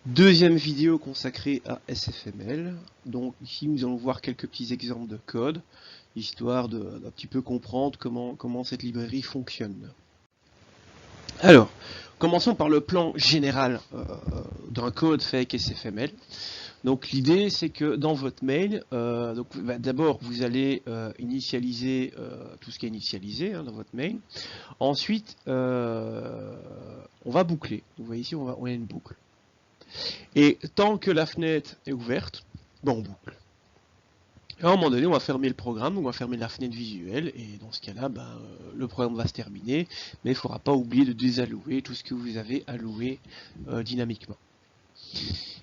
Deuxième vidéo consacrée à SFML. Donc ici nous allons voir quelques petits exemples de code, histoire d'un petit peu comprendre comment cette librairie fonctionne. Alors, commençons par le plan général d'un code fait avec SFML. Donc l'idée c'est que dans votre mail, d'abord vous allez initialiser tout ce qui est initialisé dans votre mail. Ensuite, on va boucler. Vous voyez ici, on a une boucle. Et tant que la fenêtre est ouverte, on boucle. Et à un moment donné, on va fermer le programme, on va fermer la fenêtre visuelle, et dans ce cas-là, le programme va se terminer, mais il ne faudra pas oublier de désallouer tout ce que vous avez alloué dynamiquement.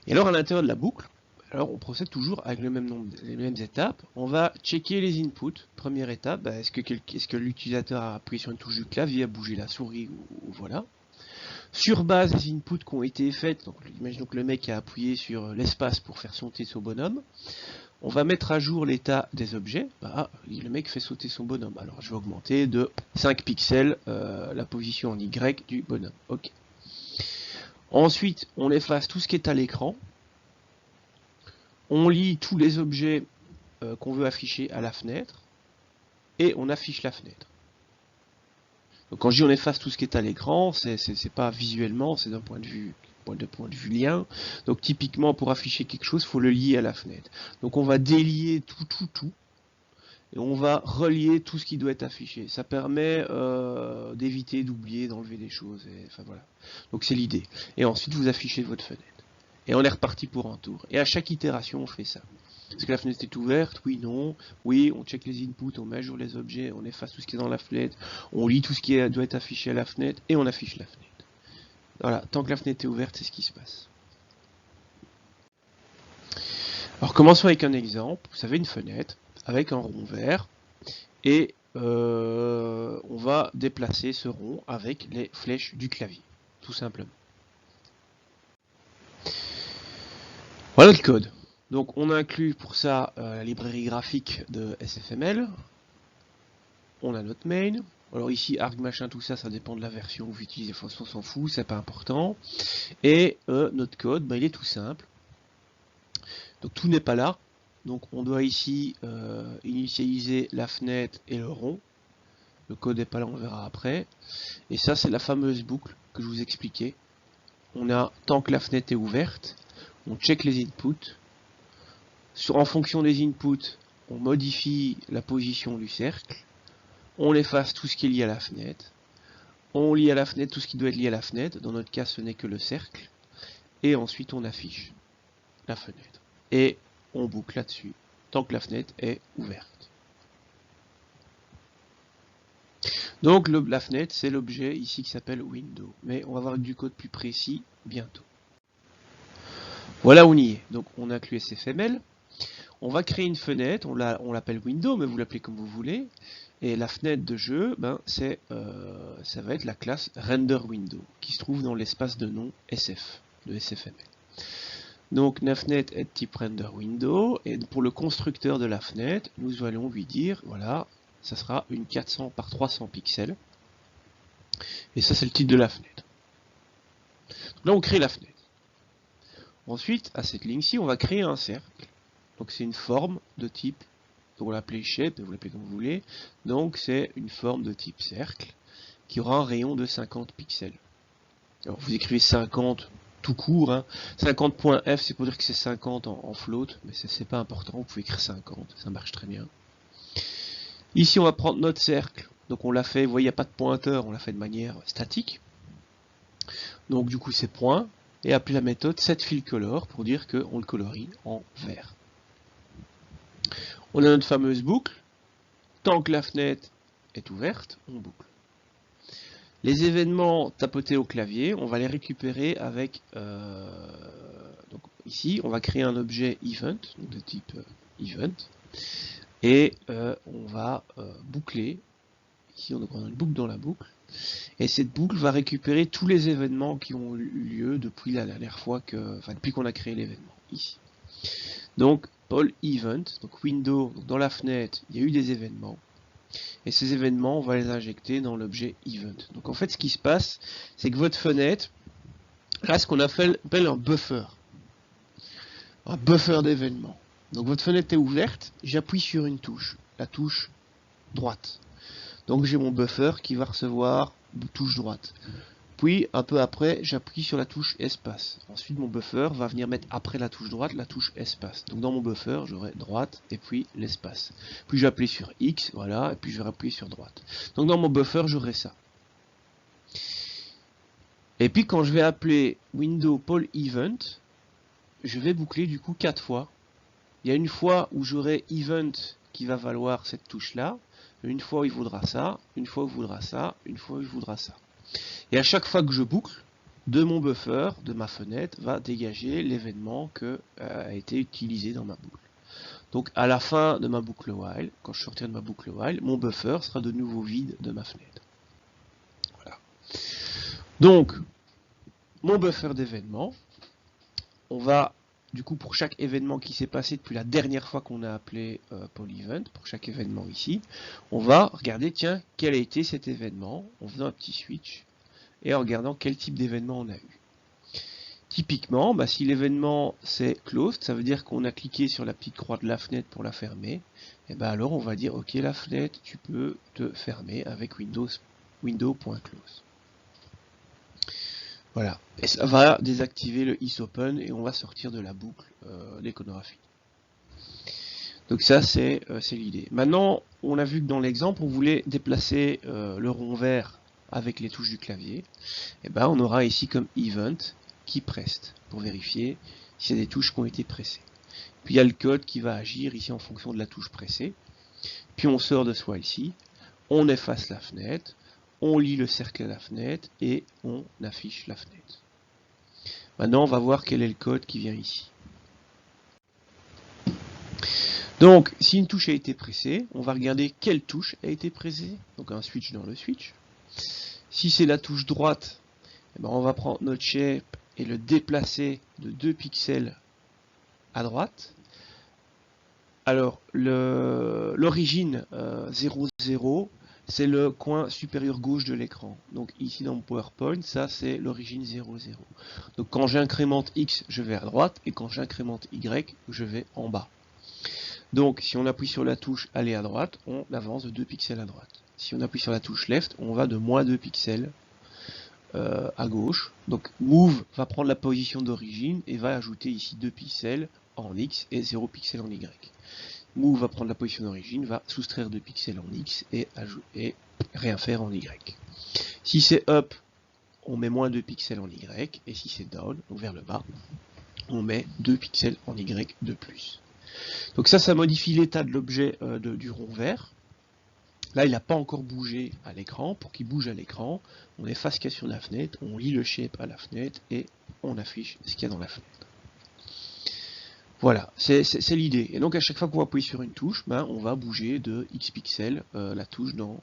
Et alors, à l'intérieur de la boucle, alors on procède toujours avec les mêmes étapes. On va checker les inputs. Première étape, est-ce que l'utilisateur a appuyé sur une touche du clavier, a bougé la souris, ou voilà. Sur base des inputs qui ont été faits, donc imaginons que le mec a appuyé sur l'espace pour faire sauter son bonhomme, on va mettre à jour l'état des objets. Le mec fait sauter son bonhomme. Alors je vais augmenter de 5 pixels la position en Y du bonhomme. Ok. Ensuite, on efface tout ce qui est à l'écran. On lit tous les objets qu'on veut afficher à la fenêtre. Et on affiche la fenêtre. Donc quand je dis on efface tout ce qui est à l'écran, c'est pas visuellement, c'est d'un point de vue lien. Donc typiquement pour afficher quelque chose, il faut le lier à la fenêtre. Donc on va délier tout, et on va relier tout ce qui doit être affiché. Ça permet d'éviter d'oublier, d'enlever des choses. Enfin voilà. Donc c'est l'idée. Et ensuite vous affichez votre fenêtre. Et on est reparti pour un tour. Et à chaque itération on fait ça. Est-ce que la fenêtre est ouverte? Oui, non. Oui, on check les inputs, on met à jour les objets, on efface tout ce qui est dans la fenêtre, on lit tout ce qui doit être affiché à la fenêtre, et on affiche la fenêtre. Voilà, tant que la fenêtre est ouverte, c'est ce qui se passe. Alors commençons avec un exemple. Vous avez une fenêtre avec un rond vert, et on va déplacer ce rond avec les flèches du clavier, tout simplement. Voilà le code. Donc on inclut pour ça la librairie graphique de SFML. On a notre main. Alors ici, arg machin, tout ça, ça dépend de la version que vous utilisez. On s'en fout, c'est pas important. Et notre code, il est tout simple. Donc tout n'est pas là. Donc on doit ici initialiser la fenêtre et le rond. Le code n'est pas là, on verra après. Et ça, c'est la fameuse boucle que je vous expliquais. On a, tant que la fenêtre est ouverte, on check les inputs. En fonction des inputs, on modifie la position du cercle. On efface tout ce qui est lié à la fenêtre. On lit à la fenêtre tout ce qui doit être lié à la fenêtre. Dans notre cas, ce n'est que le cercle. Et ensuite, on affiche la fenêtre. Et on boucle là-dessus, tant que la fenêtre est ouverte. Donc, la fenêtre, c'est l'objet ici qui s'appelle Window. Mais on va voir du code plus précis bientôt. Voilà, on y est. Donc, on inclut SFML. On va créer une fenêtre, on l'appelle Window, mais vous l'appelez comme vous voulez. Et la fenêtre de jeu, ça va être la classe RenderWindow, qui se trouve dans l'espace de nom SF, de SFML. Donc la fenêtre est de type RenderWindow, et pour le constructeur de la fenêtre, nous allons lui dire, voilà, ça sera une 400 par 300 pixels. Et ça, c'est le titre de la fenêtre. Donc là, on crée la fenêtre. Ensuite, à cette ligne-ci, on va créer un cercle. Donc c'est une forme de type, on va l'appeler shape, vous l'appelez comme vous voulez. Donc c'est une forme de type cercle qui aura un rayon de 50 pixels. Alors vous écrivez 50 tout court, hein. 50.f c'est pour dire que c'est 50 en float, mais c'est pas important, vous pouvez écrire 50, ça marche très bien. Ici on va prendre notre cercle, donc on l'a fait, vous voyez il n'y a pas de pointeur, on l'a fait de manière statique. Donc du coup c'est point, et appeler la méthode setFillColor pour dire qu'on le colorie en vert. On a notre fameuse boucle. Tant que la fenêtre est ouverte, on boucle. Les événements tapotés au clavier, on va les récupérer avec... donc ici, on va créer un objet event, donc de type event. Et on va boucler. Ici, on a une boucle dans la boucle. Et cette boucle va récupérer tous les événements qui ont eu lieu depuis la dernière fois depuis qu'on a créé l'événement, ici. Donc, all event, donc window, donc dans la fenêtre, il y a eu des événements. Et ces événements, on va les injecter dans l'objet event. Donc en fait, ce qui se passe, c'est que votre fenêtre, là ce qu'on appelle un buffer. Un buffer d'événements. Donc votre fenêtre est ouverte, j'appuie sur une touche, la touche droite. Donc j'ai mon buffer qui va recevoir une touche droite. Puis un peu après, j'appuie sur la touche espace. Ensuite mon buffer va venir mettre après la touche droite la touche espace. Donc dans mon buffer, j'aurai droite et puis l'espace. Puis je vais appuyer sur X, voilà, et puis je vais appuyer sur droite. Donc dans mon buffer, j'aurai ça. Et puis quand je vais appeler window poll event, je vais boucler du coup 4 fois. Il y a une fois où j'aurai event qui va valoir cette touche là, une fois où il vaudra ça, une fois où il vaudra ça, une fois où il vaudra ça. Et à chaque fois que je boucle, de mon buffer, de ma fenêtre, va dégager l'événement qui a été utilisé dans ma boucle. Donc à la fin de ma boucle while, quand je sortirai de ma boucle while, mon buffer sera de nouveau vide de ma fenêtre. Voilà. Donc, mon buffer d'événements, on va, du coup, pour chaque événement qui s'est passé depuis la dernière fois qu'on a appelé poll event, pour chaque événement ici, on va regarder, tiens, quel a été cet événement, en faisant un petit switch, et en regardant quel type d'événement on a eu. Typiquement, si l'événement c'est closed, ça veut dire qu'on a cliqué sur la petite croix de la fenêtre pour la fermer, et alors on va dire ok la fenêtre, tu peux te fermer avec window.close. Voilà, et ça va désactiver le isOpen et on va sortir de la boucle dès qu'on aura fini. Donc ça c'est l'idée. Maintenant, on a vu que dans l'exemple, on voulait déplacer le rond vert avec les touches du clavier. Et on aura ici comme event qui pressed pour vérifier s'il y a des touches qui ont été pressées. Puis il y a le code qui va agir ici en fonction de la touche pressée. Puis on sort de soi ici, on efface la fenêtre, on lit le cercle à la fenêtre et on affiche la fenêtre. Maintenant on va voir quel est le code qui vient ici. Donc si une touche a été pressée, on va regarder quelle touche a été pressée. Donc un switch dans le switch. Si c'est la touche droite, on va prendre notre shape et le déplacer de 2 pixels à droite. Alors, l'origine 0,0, c'est le coin supérieur gauche de l'écran. Donc ici dans mon PowerPoint, ça c'est l'origine 0,0. Donc quand j'incrémente X, je vais à droite, et quand j'incrémente Y, je vais en bas. Donc si on appuie sur la touche aller à droite, on avance de 2 pixels à droite. Si on appuie sur la touche left, on va de moins 2 pixels à gauche. Donc move va prendre la position d'origine et va ajouter ici 2 pixels en X et 0 pixels en Y. Move va prendre la position d'origine, va soustraire 2 pixels en X et rien faire en Y. Si c'est up, on met moins 2 pixels en Y, et si c'est down, donc vers le bas, on met 2 pixels en Y de plus. Donc ça modifie l'état de l'objet du rond vert. Là, il n'a pas encore bougé à l'écran. Pour qu'il bouge à l'écran, on efface ce qu'il y a sur la fenêtre, on lit le shape à la fenêtre et on affiche ce qu'il y a dans la fenêtre. Voilà, c'est l'idée. Et donc à chaque fois qu'on va appuyer sur une touche, on va bouger de X pixels la touche dans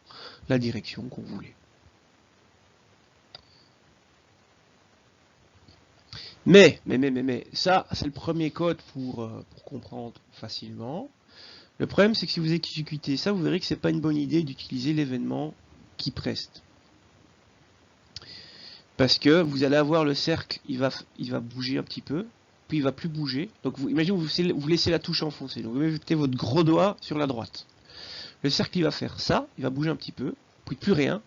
la direction qu'on voulait. Mais, ça, c'est le premier code pour comprendre facilement. Le problème, c'est que si vous exécutez ça, vous verrez que c'est pas une bonne idée d'utiliser l'événement qui preste. Parce que vous allez avoir le cercle, il va bouger un petit peu, puis il va plus bouger. Donc imaginez vous laissez la touche enfoncée. Donc vous mettez votre gros doigt sur la droite. Le cercle il va faire ça, il va bouger un petit peu, puis plus rien,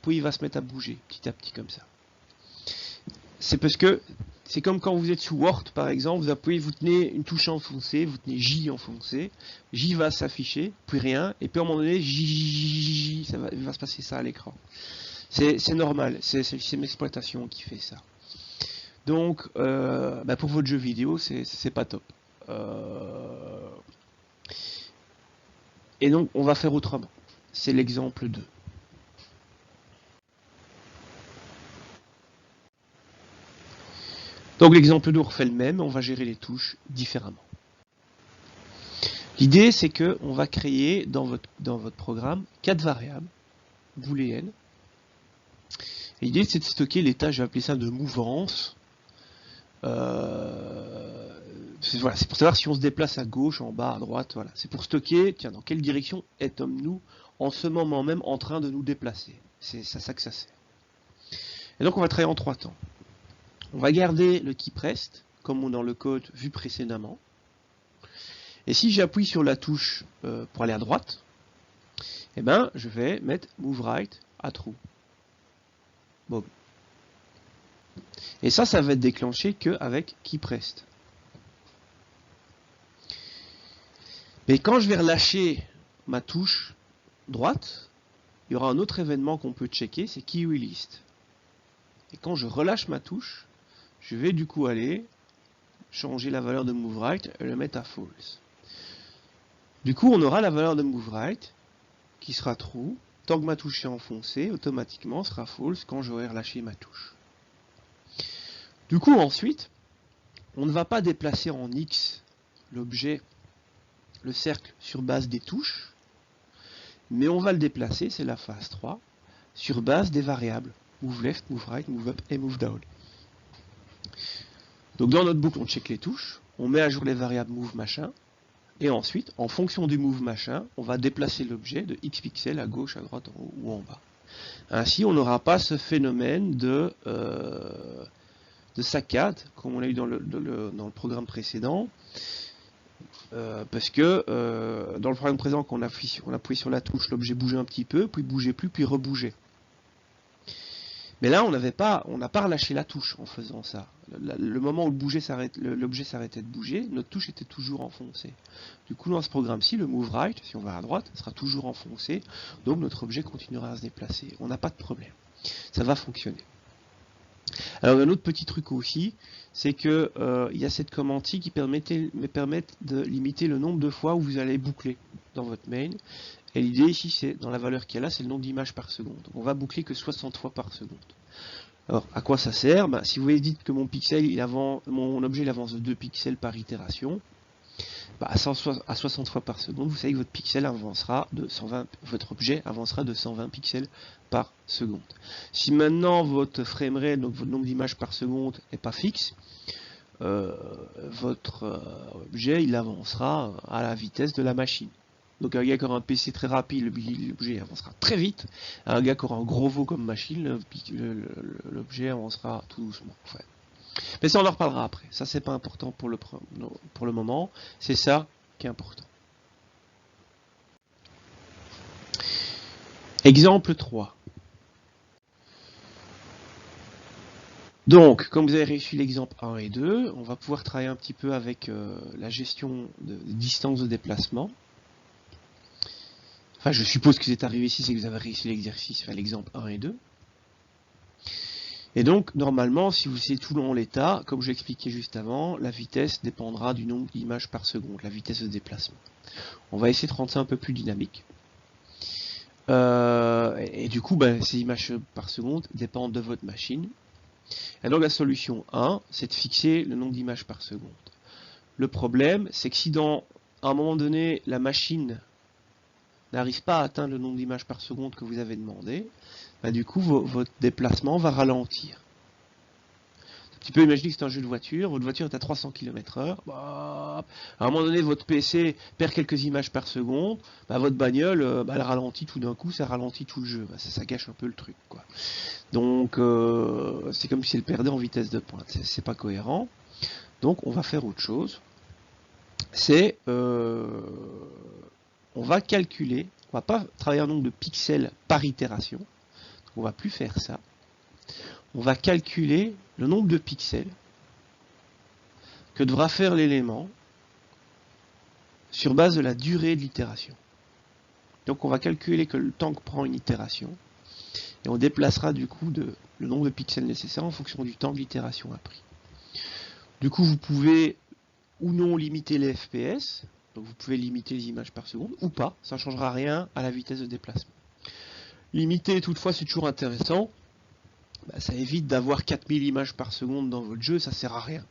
puis il va se mettre à bouger petit à petit comme ça. C'est parce que c'est comme quand vous êtes sous Word par exemple, vous tenez une touche enfoncée, vous tenez J enfoncé, J va s'afficher, puis rien, et puis à un moment donné, J, il va se passer ça à l'écran. C'est normal, c'est une exploitation qui fait ça. Donc, pour votre jeu vidéo, c'est pas top. Et donc, on va faire autrement. C'est l'exemple 2. Donc, l'exemple 2, on refait le même, on va gérer les touches différemment. L'idée, c'est qu'on va créer dans votre programme 4 variables booléennes. L'idée, c'est de stocker l'état, je vais appeler ça de mouvance. Voilà, c'est pour savoir si on se déplace à gauche, en bas, à droite, voilà. C'est pour stocker, tiens, dans quelle direction sommes-nous en ce moment même en train de nous déplacer. C'est ça que ça sert. Et donc on va travailler en 3 temps. On va garder le keyPressed, comme dans le code vu précédemment. Et si j'appuie sur la touche pour aller à droite, eh ben, je vais mettre Move Right à True. Bon. Et ça va être déclenché qu'avec keyPressed. Mais quand je vais relâcher ma touche droite, il y aura un autre événement qu'on peut checker, c'est KeyReleased. Et quand je relâche ma touche, je vais du coup aller changer la valeur de Move Right et le mettre à False. Du coup, on aura la valeur de Move Right qui sera True. Tant que ma touche est enfoncée, automatiquement sera False quand j'aurai relâché ma touche. Du coup, ensuite, on ne va pas déplacer en X l'objet, le cercle sur base des touches, mais on va le déplacer, c'est la phase 3, sur base des variables Move Left, Move Right, Move Up et Move Down. Donc dans notre boucle, on check les touches, on met à jour les variables Move machin, et ensuite, en fonction du Move machin, on va déplacer l'objet de X pixels à gauche, à droite, en haut ou en bas. Ainsi, on n'aura pas ce phénomène de saccade, comme on l'a eu dans le programme précédent, parce que dans le programme présent, quand on appuyait sur la touche, l'objet bougeait un petit peu, puis bougeait plus, puis rebougeait. Mais là, on n'a pas relâché la touche en faisant ça. Le moment où l'objet s'arrêtait de bouger, notre touche était toujours enfoncée. Du coup, dans ce programme-ci, le Move Right, si on va à droite, sera toujours enfoncé, donc notre objet continuera à se déplacer. On n'a pas de problème. Ça va fonctionner. Alors, un autre petit truc aussi, c'est que il y a cette commande-ci qui permet de limiter le nombre de fois où vous allez boucler dans votre main. Et l'idée ici, c'est dans la valeur qu'il y a là, c'est le nombre d'images par seconde. Donc, on va boucler que 60 fois par seconde. Alors, à quoi ça sert? Si vous dites que mon objet il avance de 2 pixels par itération, à 60 fois par seconde, vous savez que votre pixel avancera de 120, votre objet avancera de 120 pixels par seconde. Si maintenant votre framerate, donc votre nombre d'images par seconde, n'est pas fixe, votre objet il avancera à la vitesse de la machine. Donc un gars qui aura un PC très rapide, l'objet avancera très vite. Un gars qui aura un gros veau comme machine, l'objet avancera tout doucement. En fait. Mais ça on en reparlera après. Ça c'est pas important pour le moment. C'est ça qui est important. Exemple 3. Donc, comme vous avez réussi l'exemple 1 et 2, on va pouvoir travailler un petit peu avec la gestion de distance de déplacement. Enfin, je suppose que c'est arrivé ici, c'est que vous avez réussi l'exercice, enfin l'exemple 1 et 2. Et donc, normalement, si vous êtes tout dans l'état, comme je l'expliquais juste avant, la vitesse dépendra du nombre d'images par seconde, la vitesse de déplacement. On va essayer de rendre ça un peu plus dynamique. Et du coup, ces images par seconde dépendent de votre machine. Et donc, la solution 1, c'est de fixer le nombre d'images par seconde. Le problème, c'est que si à un moment donné, la machine n'arrive pas à atteindre le nombre d'images par seconde que vous avez demandé, du coup, votre déplacement va ralentir. Tu peux imaginer que c'est un jeu de voiture, votre voiture est à 300 km/h, à un moment donné, votre PC perd quelques images par seconde, votre bagnole, elle ralentit tout d'un coup, ça ralentit tout le jeu, ça gâche un peu le truc, quoi. Donc, c'est comme si elle perdait en vitesse de pointe, c'est pas cohérent. Donc, on va faire autre chose. C'est, on va calculer, on va pas travailler un nombre de pixels par itération, on va plus faire ça. On va calculer le nombre de pixels que devra faire l'élément sur base de la durée de l'itération. Donc on va calculer que le temps que prend une itération et on déplacera du coup le nombre de pixels nécessaires en fonction du temps que l'itération a pris. Du coup vous pouvez ou non limiter les FPS, donc vous pouvez limiter les images par seconde ou pas, ça ne changera rien à la vitesse de déplacement. Limiter toutefois c'est toujours intéressant. Ça évite d'avoir 4000 images par seconde dans votre jeu, ça sert à rien.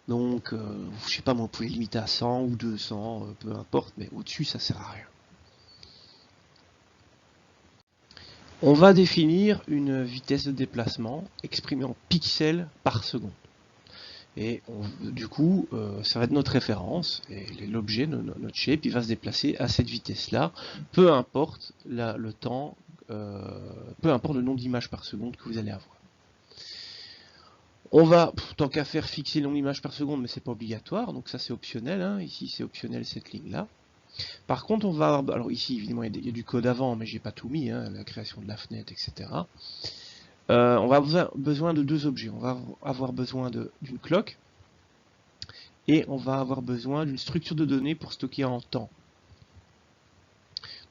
Donc, je sais pas, vous pouvez limiter à 100 ou 200, peu importe, mais au-dessus, ça sert à rien. On va définir une vitesse de déplacement exprimée en pixels par seconde. Et du coup, ça va être notre référence, et l'objet, notre shape, il va se déplacer à cette vitesse-là, peu importe le temps, peu importe le nombre d'images par seconde que vous allez avoir. On va, tant qu'à faire, fixer long image par seconde, mais c'est pas obligatoire, donc ça c'est optionnel, hein. Ici c'est optionnel cette ligne-là. Par contre, on va, alors ici évidemment il y a du code avant, mais j'ai pas tout mis, hein, la création de la fenêtre, etc. On va avoir besoin de deux objets. On va avoir besoin d'une clock, et on va avoir besoin d'une structure de données pour stocker en temps.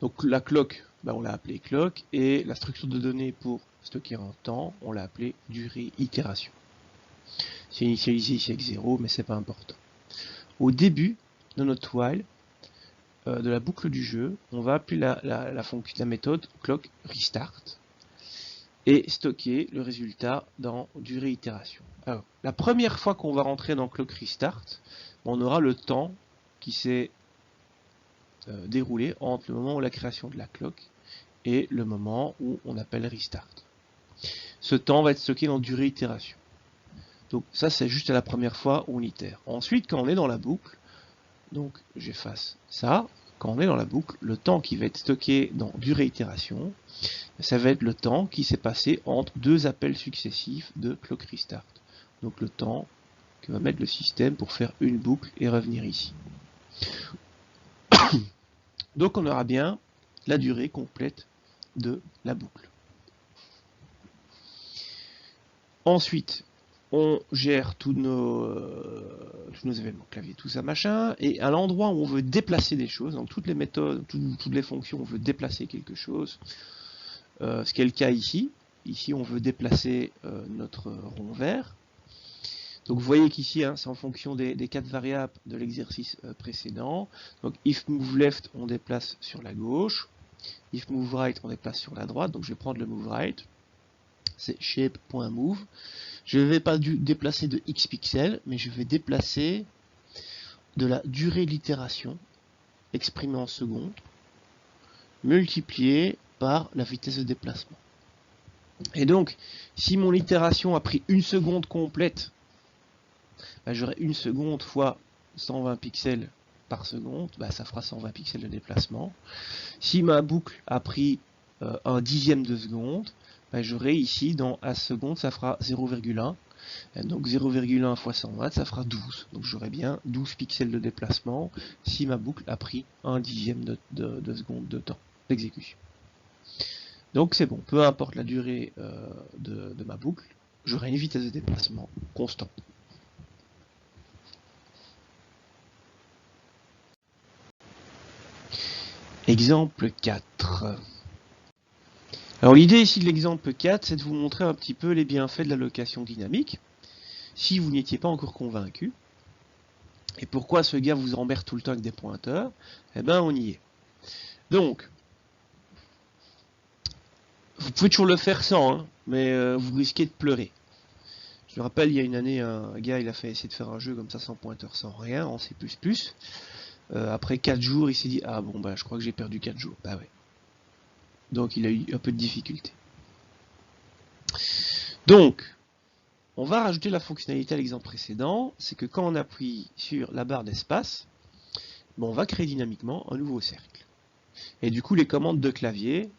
Donc la clock, on l'a appelée clock, et la structure de données pour stocker en temps, on l'a appelée durée itération. C'est initialisé ici avec 0, mais c'est pas important. Au début de notre while, de la boucle du jeu, on va appeler la méthode clock restart et stocker le résultat dans durée itération. Alors, la première fois qu'on va rentrer dans clock restart, on aura le temps qui s'est déroulé entre le moment où la création de la clock et le moment où on appelle restart. Ce temps va être stocké dans durée itération. Donc ça c'est juste la première fois où on itère. Ensuite, quand on est dans la boucle, donc j'efface ça, quand on est dans la boucle, le temps qui va être stocké dans durée itération, ça va être le temps qui s'est passé entre deux appels successifs de clock restart. Donc le temps que va mettre le système pour faire une boucle et revenir ici. Donc on aura bien la durée complète de la boucle. Ensuite, on gère tous nos événements clavier, tout ça machin, et à l'endroit où on veut déplacer des choses, dans toutes les méthodes, toutes les fonctions, on veut déplacer quelque chose, ce qui est le cas ici. Ici, on veut déplacer notre rond vert. Donc vous voyez qu'ici, hein, c'est en fonction des 4 variables de l'exercice précédent. Donc if move left, on déplace sur la gauche. If move right, on déplace sur la droite. Donc je vais prendre le move right. C'est shape.move. Je ne vais pas déplacer de x pixels, mais je vais déplacer de la durée de l'itération, exprimée en secondes, multipliée par la vitesse de déplacement. Et donc, si mon itération a pris une seconde complète, j'aurai une seconde fois 120 pixels par seconde, ça fera 120 pixels de déplacement. Si ma boucle a pris un dixième de seconde, j'aurai ici dans a seconde, ça fera 0,1. Donc 0,1 fois 120, ça fera 12. Donc j'aurai bien 12 pixels de déplacement si ma boucle a pris un dixième de seconde de temps d'exécution. Donc c'est bon, peu importe la durée de ma boucle, j'aurai une vitesse de déplacement constante. Exemple 4. Alors l'idée ici de l'exemple 4, c'est de vous montrer un petit peu les bienfaits de l'allocation dynamique, si vous n'étiez pas encore convaincu. Et pourquoi ce gars vous emmerde tout le temps avec des pointeurs? Eh ben on y est. Donc, vous pouvez toujours le faire sans, hein, mais vous risquez de pleurer. Je me rappelle, il y a une année, un gars il a fait essayer de faire un jeu comme ça sans pointeur, sans rien, en C++. Après 4 jours, il s'est dit, ah bon, je crois que j'ai perdu 4 jours. Bah ouais. Donc il a eu un peu de difficulté. Donc, on va rajouter la fonctionnalité à l'exemple précédent, c'est que quand on appuie sur la barre d'espace, on va créer dynamiquement un nouveau cercle. Et du coup, les commandes de clavier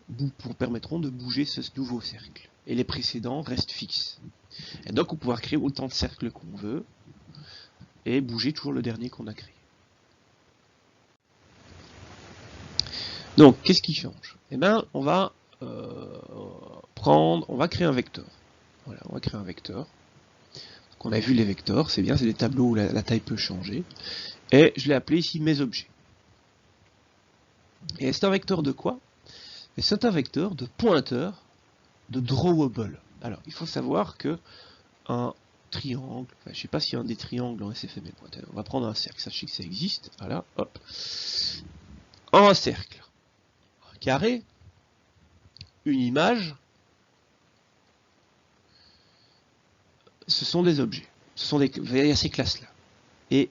permettront de bouger ce nouveau cercle. Et les précédents restent fixes. Et donc, on va pouvoir créer autant de cercles qu'on veut, et bouger toujours le dernier qu'on a créé. Donc, qu'est-ce qui change? Eh bien, on va créer un vecteur. Voilà, on va créer un vecteur. Donc, on a vu les vecteurs, c'est bien, c'est des tableaux où la taille peut changer. Et je l'ai appelé ici mes objets. Et c'est un vecteur de quoi? Et c'est un vecteur de pointeur de drawable. Alors, il faut savoir que un triangle, je ne sais pas s'il y a un des triangles en SFML. On va prendre un cercle, sachez que ça existe. Voilà, hop. Un cercle. Carré, une image, ce sont des objets. Ce sont il y a ces classes-là. Et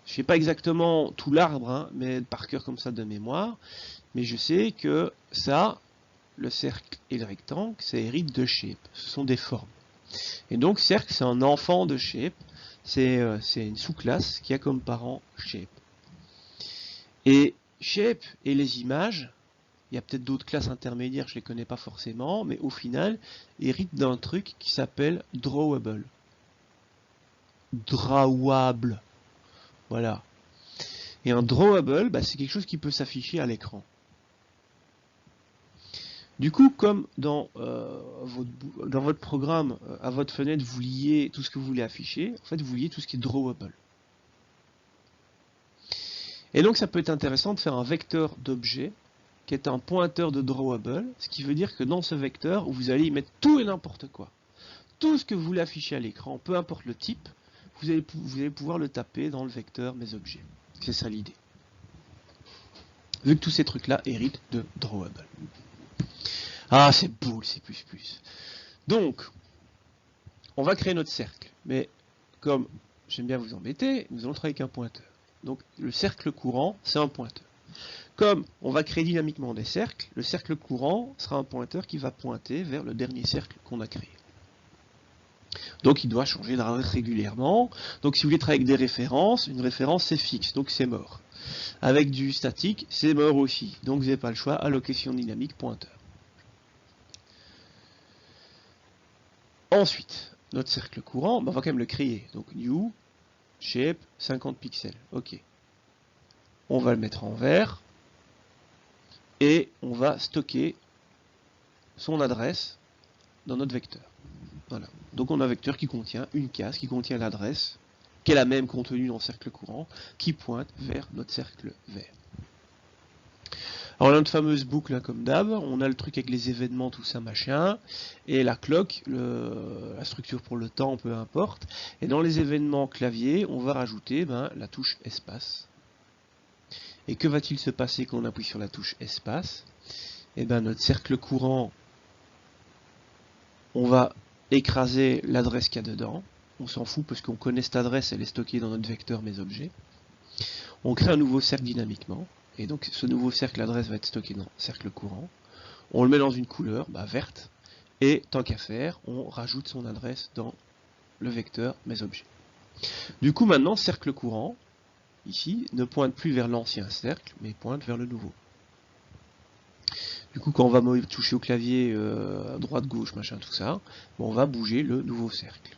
je ne sais pas exactement tout l'arbre, hein, mais par cœur comme ça de mémoire, mais je sais que ça, le cercle et le rectangle, ça hérite de shape. Ce sont des formes. Et donc cercle, c'est un enfant de shape. C'est une sous-classe qui a comme parent shape. Et shape et les images, il y a peut-être d'autres classes intermédiaires, je ne les connais pas forcément, mais au final, héritent d'un truc qui s'appelle drawable. drawable. Voilà. Et un drawable, bah, c'est quelque chose qui peut s'afficher à l'écran. Du coup, comme dans votre programme, à votre fenêtre, vous liez tout ce que vous voulez afficher, en fait, vous liez tout ce qui est drawable. Et donc, ça peut être intéressant de faire un vecteur d'objet qui est un pointeur de drawable, ce qui veut dire que dans ce vecteur, vous allez y mettre tout et n'importe quoi. Tout ce que vous voulez afficher à l'écran, peu importe le type, vous allez pouvoir le taper dans le vecteur mes objets. C'est ça l'idée. Vu que tous ces trucs-là héritent de drawable. Ah, c'est beau le C++. Donc, on va créer notre cercle. Mais comme j'aime bien vous embêter, nous allons travailler avec un pointeur. Donc, le cercle courant, c'est un pointeur. Comme on va créer dynamiquement des cercles, le cercle courant sera un pointeur qui va pointer vers le dernier cercle qu'on a créé. Donc il doit changer d'adresse régulièrement. Donc si vous voulez travailler avec des références, une référence c'est fixe, donc c'est mort. Avec du statique, c'est mort aussi. Donc vous n'avez pas le choix, allocation dynamique, pointeur. Ensuite, notre cercle courant, on va quand même le créer. Donc new, shape, 50 pixels. Ok. On va le mettre en vert. Et on va stocker son adresse dans notre vecteur. Voilà. Donc on a un vecteur qui contient une case, qui contient l'adresse, qui est la même contenue dans le cercle courant, qui pointe vers notre cercle vert. Alors on a notre fameuse boucle là, comme d'hab, on a le truc avec les événements, tout ça machin, et la clock, la structure pour le temps, peu importe. Et dans les événements clavier, on va rajouter la touche espace. Et que va-t-il se passer quand on appuie sur la touche espace? Et notre cercle courant, on va écraser l'adresse qu'il y a dedans. On s'en fout parce qu'on connaît cette adresse, elle est stockée dans notre vecteur mes objets. On crée un nouveau cercle dynamiquement. Et donc ce nouveau cercle, l'adresse va être stockée dans le cercle courant. On le met dans une couleur verte. Et tant qu'à faire, on rajoute son adresse dans le vecteur mes objets. Du coup maintenant, cercle courant, ici, ne pointe plus vers l'ancien cercle, mais pointe vers le nouveau. Du coup, quand on va toucher au clavier à droite, gauche, machin, tout ça, on va bouger le nouveau cercle.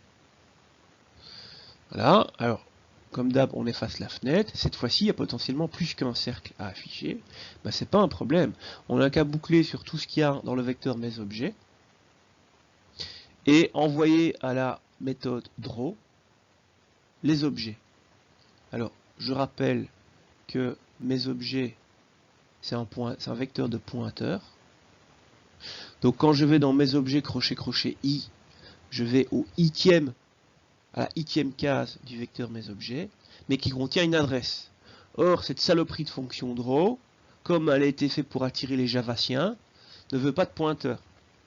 Voilà. Alors, comme d'hab, on efface la fenêtre. Cette fois-ci, il y a potentiellement plus qu'un cercle à afficher. C'est pas un problème. On n'a qu'à boucler sur tout ce qu'il y a dans le vecteur mes objets et envoyer à la méthode draw les objets. Alors, je rappelle que mes objets, c'est un vecteur de pointeur. Donc quand je vais dans mes objets crochet i, je vais à la itième case du vecteur mes objets, mais qui contient une adresse. Or, cette saloperie de fonction draw, comme elle a été faite pour attirer les javassiens, ne veut pas de pointeur.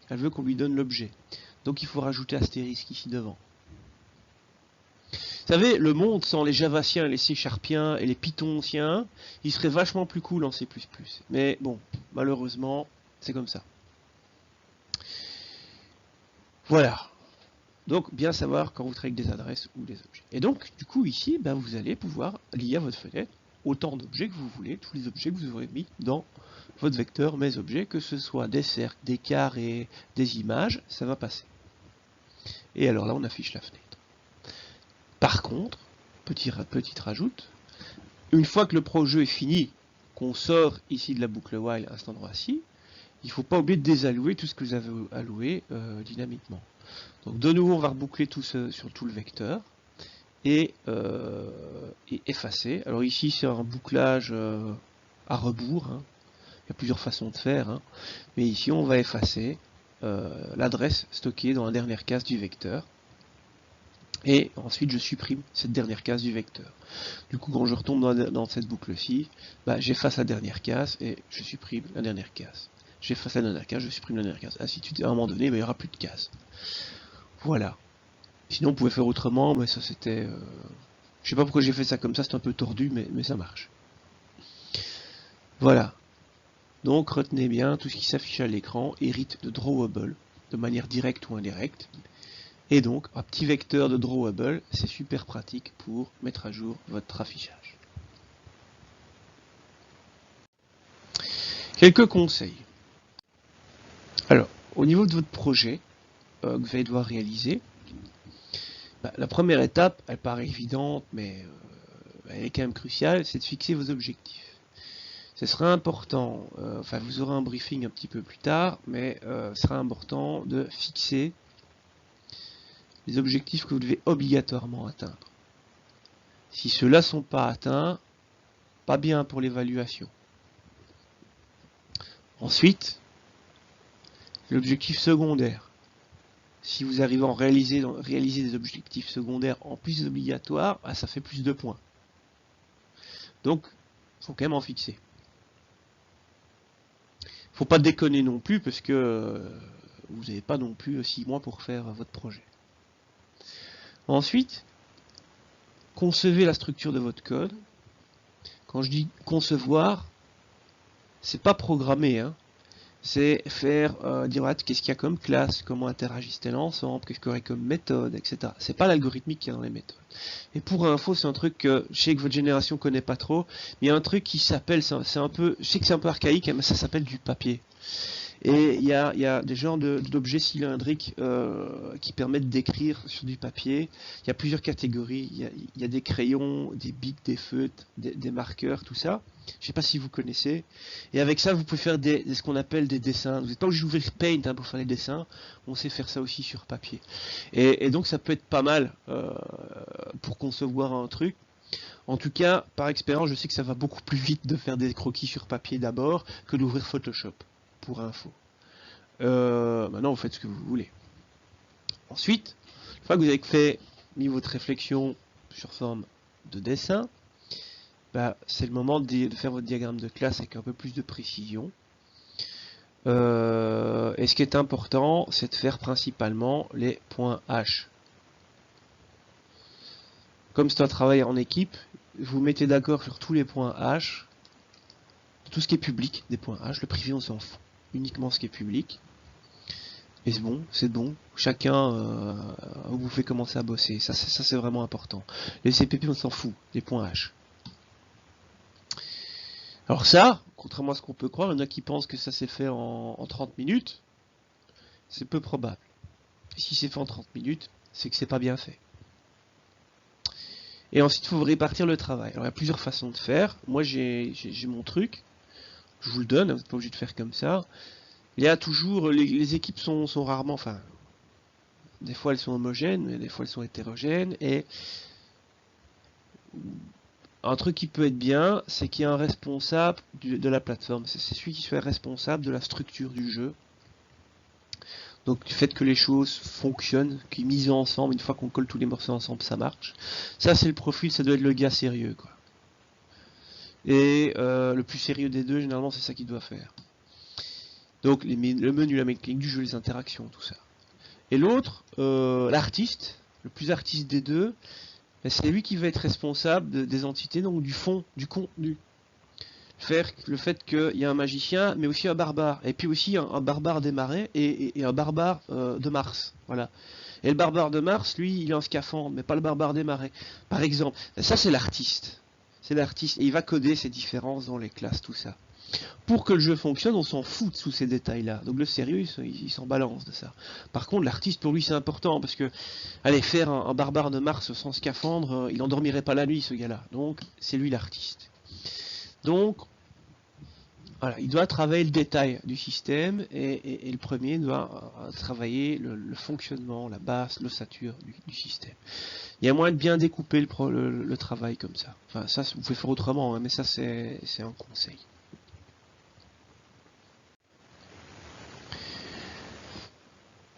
Elle veut qu'on lui donne l'objet. Donc il faut rajouter astérisque ici devant. Vous savez, le monde sans les javassiens, les C-sharpiens et les pythonsiens, il serait vachement plus cool en C++. Mais bon, malheureusement, c'est comme ça. Voilà. Donc, bien savoir quand vous travaillez avec des adresses ou des objets. Et donc, du coup, ici, vous allez pouvoir lier à votre fenêtre autant d'objets que vous voulez, tous les objets que vous aurez mis dans votre vecteur mes objets, que ce soit des cercles, des carrés, des images, ça va passer. Et alors là, on affiche la fenêtre. Par contre, petite rajoute, une fois que le projet est fini, qu'on sort ici de la boucle while à cet endroit-ci, il ne faut pas oublier de désallouer tout ce que vous avez alloué dynamiquement. Donc de nouveau, on va reboucler tout sur tout le vecteur et effacer. Alors ici, c'est un bouclage à rebours. Il y a plusieurs façons de faire. Mais ici, on va effacer l'adresse stockée dans la dernière case du vecteur. Et ensuite, je supprime cette dernière case du vecteur. Du coup, quand je retombe dans cette boucle-ci, j'efface la dernière case et je supprime la dernière case. J'efface la dernière case, je supprime la dernière case. Ainsi de suite, à un moment donné, il n'y aura plus de cases. Voilà. Sinon, on pouvait faire autrement, mais ça c'était... Je sais pas pourquoi j'ai fait ça comme ça, c'est un peu tordu, mais ça marche. Voilà. Donc, retenez bien, tout ce qui s'affiche à l'écran hérite de drawable, de manière directe ou indirecte. Et donc, un petit vecteur de drawable, c'est super pratique pour mettre à jour votre affichage. Quelques conseils. Alors, au niveau de votre projet que vous allez devoir réaliser, La première étape, elle paraît évidente, mais elle est quand même cruciale, c'est de fixer vos objectifs. Ce sera important, enfin vous aurez un briefing un petit peu plus tard, mais ce sera important de fixer les objectifs que vous devez obligatoirement atteindre. Si ceux-là ne sont pas atteints, pas bien pour l'évaluation. Ensuite, l'objectif secondaire. Si vous arrivez à réaliser des objectifs secondaires en plus obligatoires, ça fait plus de points. Donc, il faut quand même en fixer. Faut pas déconner non plus, parce que vous n'avez pas non plus 6 mois pour faire votre projet. Ensuite, concevez la structure de votre code. Quand je dis concevoir, c'est pas programmer, hein. C'est faire, dire qu'est-ce qu'il y a comme classe, comment interagissent elles ensemble, qu'est-ce qu'il y aurait comme méthode, etc. C'est pas l'algorithmique qui est dans les méthodes. Et pour info, c'est un truc que je sais que votre génération connaît pas trop, mais il y a un truc qui s'appelle, c'est un peu, je sais que c'est un peu archaïque, mais ça s'appelle du papier. Et il y a des genres d'objets cylindriques qui permettent d'écrire sur du papier. Il y a plusieurs catégories. Il y a des crayons, des bics, des feutres, des marqueurs, tout ça. Je ne sais pas si vous connaissez. Et avec ça, vous pouvez faire ce qu'on appelle des dessins. Vous n'êtes pas obligé d'ouvrir Paint pour faire les dessins. On sait faire ça aussi sur papier. Et donc, ça peut être pas mal pour concevoir un truc. En tout cas, par expérience, je sais que ça va beaucoup plus vite de faire des croquis sur papier d'abord que d'ouvrir Photoshop, pour info. Maintenant, vous faites ce que vous voulez. Ensuite, une fois que vous avez mis votre réflexion sur forme de dessin, c'est le moment de faire votre diagramme de classe avec un peu plus de précision. Et ce qui est important, c'est de faire principalement les points H. Comme c'est un travail en équipe, vous mettez d'accord sur tous les points H, tout ce qui est public des points H, le privé on s'en fout, uniquement ce qui est public. Et c'est bon, chacun vous fait commencer à bosser, ça c'est vraiment important. Les CPP on s'en fout, les points H. Alors ça, contrairement à ce qu'on peut croire, il y en a qui pensent que ça s'est fait en 30 minutes, c'est peu probable. Et si c'est fait en 30 minutes, c'est que c'est pas bien fait. Et ensuite, il faut répartir le travail. Alors il y a plusieurs façons de faire. Moi j'ai mon truc, je vous le donne, vous n'êtes pas obligé de faire comme ça. Il y a toujours, les équipes sont rarement, enfin, des fois elles sont homogènes, mais des fois elles sont hétérogènes, et un truc qui peut être bien, c'est qu'il y a un responsable de la plateforme, c'est celui qui soit responsable de la structure du jeu. Donc du fait que les choses fonctionnent, qu'ils misent ensemble, une fois qu'on colle tous les morceaux ensemble, ça marche. Ça c'est le profil, ça doit être le gars sérieux, quoi. Et le plus sérieux des deux, généralement c'est ça qu'il doit faire. Donc le menu, la mécanique du jeu, les interactions, tout ça. Et l'autre, l'artiste, le plus artiste des deux, c'est lui qui va être responsable des entités, donc du fond, du contenu. Le fait qu'il y a un magicien, mais aussi un barbare. Et puis aussi un barbare des marais et un barbare de Mars. Voilà. Et le barbare de Mars, lui, il est en scaphandre, mais pas le barbare des marais. Par exemple, ça c'est l'artiste. C'est l'artiste. Et il va coder ces différences dans les classes, tout ça. Pour que le jeu fonctionne, on s'en fout de tous ces détails-là. Donc le sérieux, il s'en balance de ça. Par contre, l'artiste, pour lui, c'est important, parce que, allez, faire un barbare de Mars sans scaphandre, il n'endormirait pas la nuit, ce gars-là. Donc, c'est lui l'artiste. Donc, voilà, il doit travailler le détail du système, et le premier doit travailler le fonctionnement, la base, l'ossature du système. Il y a moyen de bien découper le travail comme ça. Enfin, ça, vous pouvez faire autrement, hein, mais ça, c'est un conseil.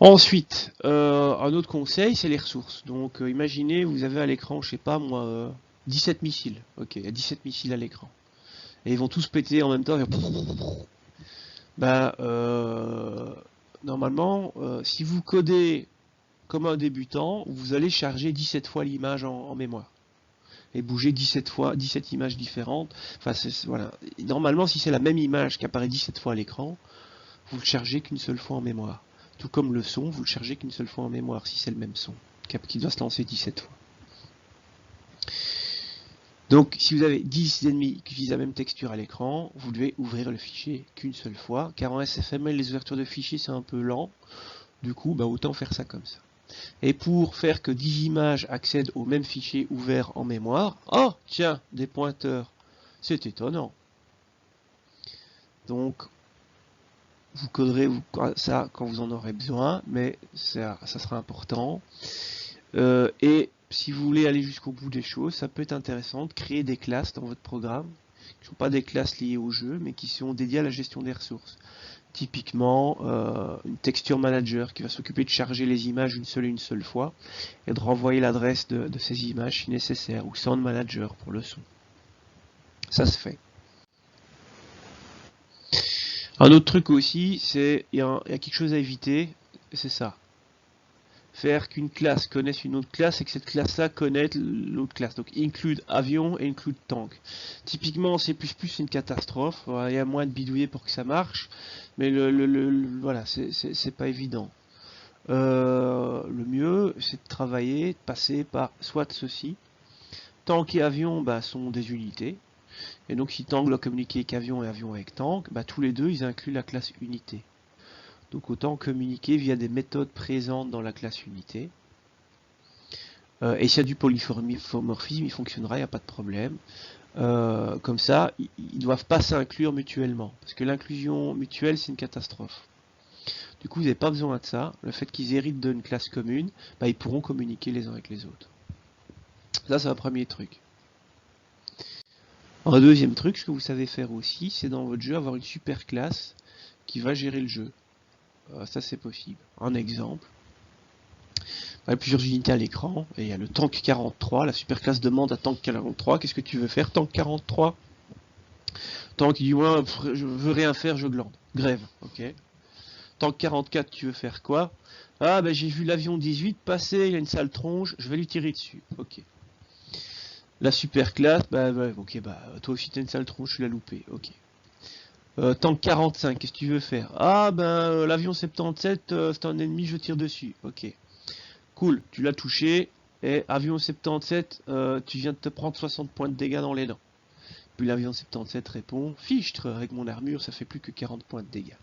Ensuite, un autre conseil, c'est les ressources. Donc, imaginez, vous avez à l'écran, je sais pas moi, 17 missiles. Ok, il y a 17 missiles à l'écran. Et ils vont tous péter en même temps. Normalement, si vous codez comme un débutant, vous allez charger 17 fois l'image en mémoire. Et bouger 17 images différentes. Enfin, voilà. Normalement, si c'est la même image qui apparaît 17 fois à l'écran, vous le chargez qu'une seule fois en mémoire. Tout comme le son, vous le chargez qu'une seule fois en mémoire, si c'est le même son, qui doit se lancer 17 fois. Donc, si vous avez 10 ennemis qui visent la même texture à l'écran, vous devez ouvrir le fichier qu'une seule fois, car en SFML, les ouvertures de fichiers, c'est un peu lent. Du coup, autant faire ça comme ça. Et pour faire que 10 images accèdent au même fichier ouvert en mémoire, oh tiens, des pointeurs, c'est étonnant. Donc vous coderez ça quand vous en aurez besoin, mais ça sera important. Et si vous voulez aller jusqu'au bout des choses, ça peut être intéressant de créer des classes dans votre programme, qui ne sont pas des classes liées au jeu, mais qui sont dédiées à la gestion des ressources. Typiquement, une texture manager qui va s'occuper de charger les images une seule fois, et de renvoyer l'adresse de ces images si nécessaire, ou sound manager pour le son. Ça se fait. Un autre truc aussi, c'est il y a quelque chose à éviter, c'est ça. Faire qu'une classe connaisse une autre classe et que cette classe-là connaisse l'autre classe. Donc include avion et include tank. Typiquement en C++, c'est une catastrophe. Il y a moins de bidouiller pour que ça marche, mais voilà, c'est pas évident. Le mieux, c'est de travailler, de passer par soit ceci. Tank et avion sont des unités. Et donc si tank doit communiquer avec avion et avion avec tank, tous les deux ils incluent la classe unité. Donc autant communiquer via des méthodes présentes dans la classe unité. Et s'il y a du polymorphisme, il fonctionnera, il n'y a pas de problème. Comme ça, ils ne doivent pas s'inclure mutuellement. Parce que l'inclusion mutuelle, c'est une catastrophe. Du coup, vous n'avez pas besoin de ça. Le fait qu'ils héritent d'une classe commune, ils pourront communiquer les uns avec les autres. Ça, c'est un premier truc. Un deuxième truc, ce que vous savez faire aussi, c'est dans votre jeu avoir une super classe qui va gérer le jeu. Ça, c'est possible. Un exemple. Il y a plusieurs unités à l'écran, et il y a le tank 43, la super classe demande à tank 43, qu'est-ce que tu veux faire, tank 43? Tank il dit, moi, je veux rien faire, je glande. Grève, ok. Tank 44, tu veux faire quoi? Ah, j'ai vu l'avion 18 passer, il a une sale tronche, je vais lui tirer dessus, ok. La super classe, ok, toi aussi t'as une sale tronche, tu l'as loupé, ok. Tank 45, qu'est-ce que tu veux faire? Ah, l'avion 77, c'est un ennemi, je tire dessus, ok. Cool, tu l'as touché, et avion 77, tu viens de te prendre 60 points de dégâts dans les dents. Puis l'avion 77 répond, fichtre, avec mon armure, ça fait plus que 40 points de dégâts.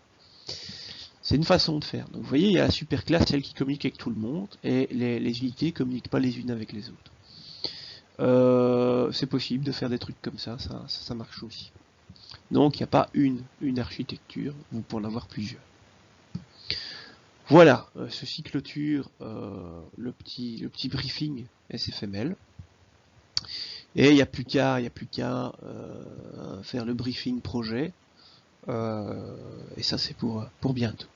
C'est une façon de faire. Donc vous voyez, il y a la super classe, celle qui communique avec tout le monde, et les unités ne communiquent pas les unes avec les autres. C'est possible de faire des trucs comme ça, ça marche aussi. Donc il n'y a pas une architecture, vous pouvez en avoir plusieurs. Voilà, ceci clôture le petit briefing SFML. Et il n'y a plus qu'à faire le briefing projet. Et ça c'est pour bientôt.